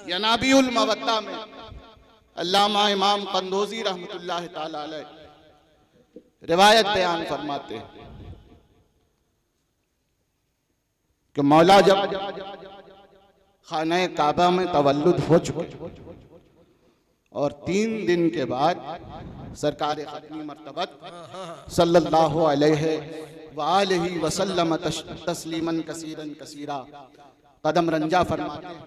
यनाबीउल मवद्दा में अल्लामा इमाम कंदोजी रहमतुल्लाह ताला अलैह रिवायत बयान फरमाते हैं कि मौला जब खाना काबा में तवल्लुद हो चुके और 3 दिन के बाद सरकार खत्मी मर्तबत सल्लल्लाहु अलैहि वसल्लम तस्लीमन कसीरन कसीरा कदम रंजा फरमाते हैं,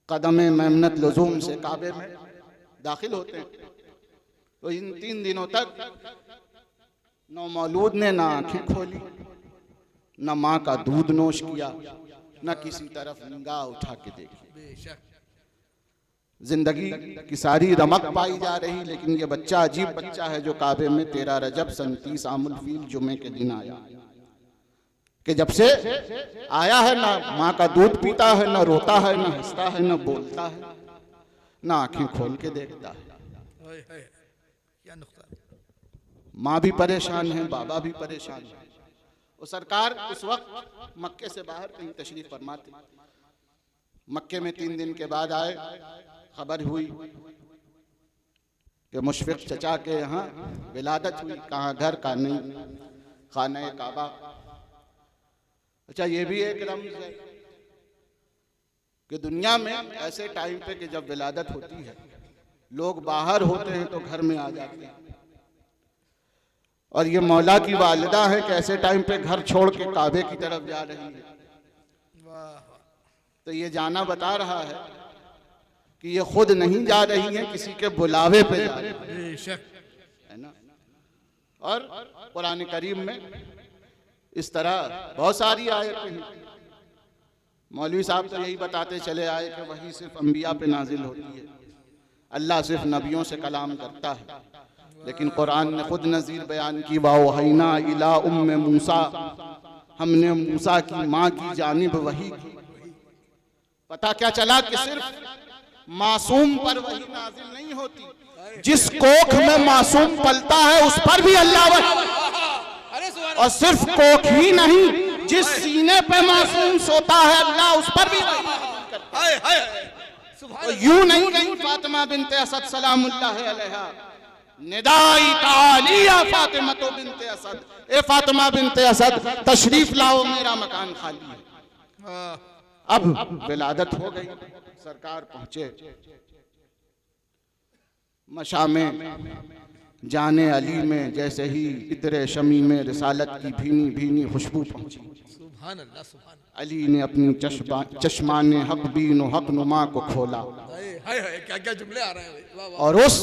कदम मेमनत लुज़ूम से काबे में दाखिल होते हैं। तो इन 3 दिनों तक नौमौलूद ने ना आंखें खोली, न माँ का दूध नोश किया, न किसी तरफ निगाह उठा के देखी। जिंदगी की सारी रमक पाई जा रही, लेकिन ये बच्चा अजीब बच्चा है जो काबे में 13 रजब सन 30 आमुल फील जुमे के दिन आया, कि जब से आया है ना माँ का दूध पीता है, न रोता है, न हंसता है, न बोलता है, न आंखें खोल के देखता है। माँ भी परेशान है, बाबा भी परेशान है। वो सरकार उस वक्त मक्के से बाहर कहीं तशरीफ फरमाते, मक्के में 3 दिन के बाद आए, खबर हुई कि मुशफिक चचा के यहाँ विलादत हुई। कहाँ घर का नहीं, खाना काबा। अच्छा, ये भी एक रमज है कि दुनिया में ऐसे टाइम पे कि जब विलादत होती है लोग बाहर होते हैं तो घर में आ जाते हैं, और ये मौला की वालिदा है कि ऐसे टाइम पे घर छोड़ के काबे की तरफ जा रही है। तो ये जाना बता रहा है कि ये खुद नहीं जा रही है, किसी के बुलावे पे जा रही है ना। और कुरान करीम में इस तरह बहुत सारी आयतें हैं। मौलवी साहब तो यही बताते चले आए कि वही सिर्फ अंबिया पे नाजिल होती है, अल्लाह सिर्फ नबियों से कलाम करता है। लेकिन कुरान ने खुद नज़ीर बयान की, वावहैना इला उम्मे मूसा, हमने मूसा की माँ की जानिब वही की। पता क्या चला कि सिर्फ मासूम पर वही नाजिल नहीं होती, जिस कोख में मासूम पलता है उस पर भी अल्लाह वही, और सिर्फ कोख ही नहीं, जिस सीने पे मासूम सोता है अल्लाह उस पर भी वही करता है। तो यूं नहीं गई फातिमा बिनते असद सलामुल्लाह अलैहा, निदाई तालिया फातिमा तो बिनते असद, ए फातिमा बिनते असद तशरीफ लाओ, मेरा मकान खाली है। अब विलादत हो गई, सरकार पहुंचे, मशा में जाने अली में जैसे ही इतरे शमी में रिसालत की भीनी भीनी खुशबू पहुंची। अली ने अपनी चश्माने हक बीन हक नुमा को खोला, क्या जुमले आ रहे हैं, और उस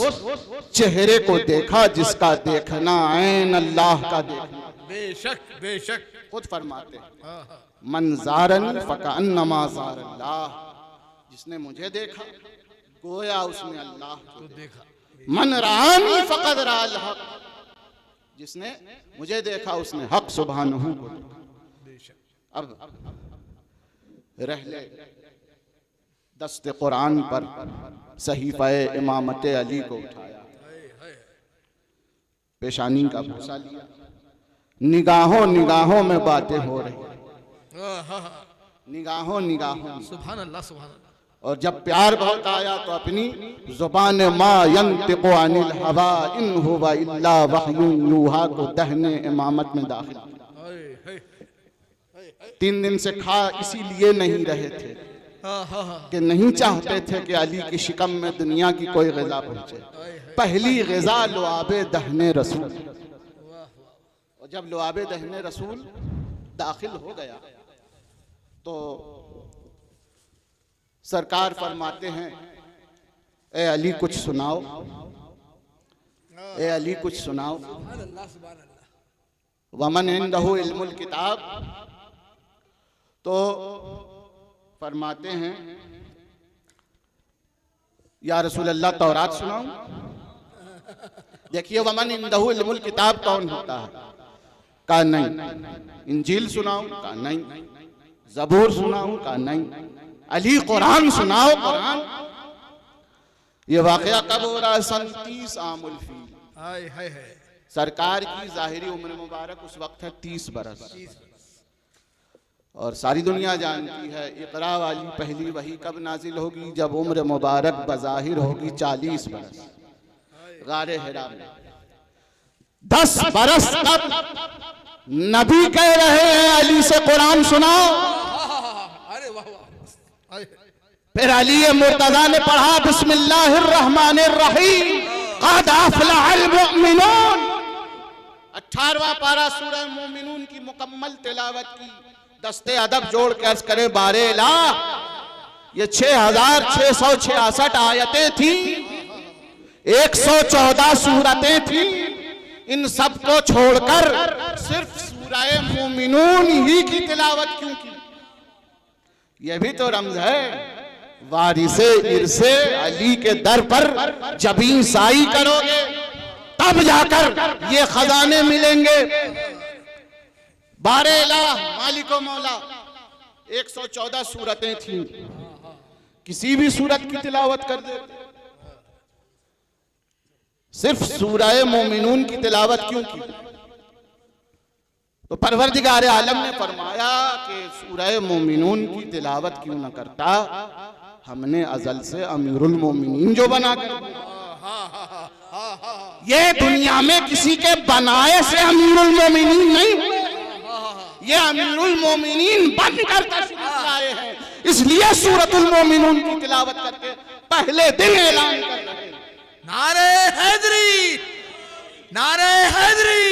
चेहरे को देखा जिसका देखना ऐन अल्लाह का देखना। बेशक बेशक, खुद फरमाते मंजारन फकअन्नमा ज़ारल्लाह, जिसने मुझे देखा गोया उसने अल्लाह को देखा। मन रानी फकद राल हक, जिसने मुझे देखा उसने हक सुब्हानहू को देखा। अब रहले दस्ते कुरान पर सहीफ़े इमामत अली को उठाया, पेशानी का भूसा लिया, निगाहों निगाहों में बातें हो रही, निगाहों निगाहों, सुभान अल्लाह सुभान अल्लाह। और जब प्यार बहुत आया तो अपनी जुबान मा यंतिकु अनिल हवा इन हुवा इल्ला वहयुन यूहा को दहने इमामत में दाखिल। 3 दिन से खा इसीलिए नहीं रहे थे कि नहीं चाहते थे कि अली की शिकम में दुनिया की कोई ग़िज़ा पहुंचे। पहली ग़िज़ा लुआबे दहने रसूल, और जब लुआबे दहने रसूल दाखिल हो गया तो सरकार फरमाते हैं, ए अली कुछ सुनाओ, ए अली कुछ सुनाओ। वमन इंदहु इल्मुल किताब, तो फरमाते हैं या रसूल अल्लाह तौरात सुनाऊं। देखिए वमन इंदहु इल्मुल किताब कौन होता है? कहा नहीं। इंजील सुनाऊं? कहा नहीं। ज़बूर सुनाऊं? कहा नहीं। अली कुरान सुनाओ, कुरान। ये वाकया कब हो रहा है? सन 30 आमुल फील। सरकार की जाहिरी उम्र मुबारक उस वक्त है 30 बरस, और सारी दुनिया जानती है इकरा वाली पहली वही कब नाजिल होगी, जब उम्र मुबारक बज़ाहिर होगी 40 बरस गारे हिरा में। 10 बरस तक नबी कह रहे हैं अली से कुरान सुनाओ। अरे वाह वाह। फिर अली मुर्तजा ने पढ़ा बिस्मिल्लाहिर्रहमानिर्रहीम क़द अफ़लहल मुमिनून। 18वां पारा सूरह मोमिनून की मुकम्मल तिलावत की। दस्ते अदब जोड़ के अर्ज करे बारे ला, ये 6666 आयतें थी, 114 सूरतें थी। इन सब को छोड़कर सिर्फ सूरह मोमिनून ही की तिलावत क्यों की? ये भी तो रमज है। वारिसे इरसे अली के दर पर जब साई करोगे तब जाकर ये खजाने मिलेंगे। बारे इलाह मालिको मौला 114 सूरतें थी, किसी भी सूरत की तिलावत कर दे। सिर्फ सूरह मोमिनून की तिलावत क्यों की? तो परवरदिगार आलम ने फरमाया कि सूरह मोमिनून की तिलावत क्यों न करता, हमने अजल से अमीरुल मोमिनीन जो बना कर, ये दुनिया में किसी के बनाए से अमीरुल मोमिनीन नहीं हुए, ये अमीरुल मोमिनीन बनकर तशरीफ लाए हैं। इसलिए सूरतुल मोमिनून की तिलावत करके पहले दिन ऐलान कर रहे हैं, नारे हैदरी, नारे हैदरी।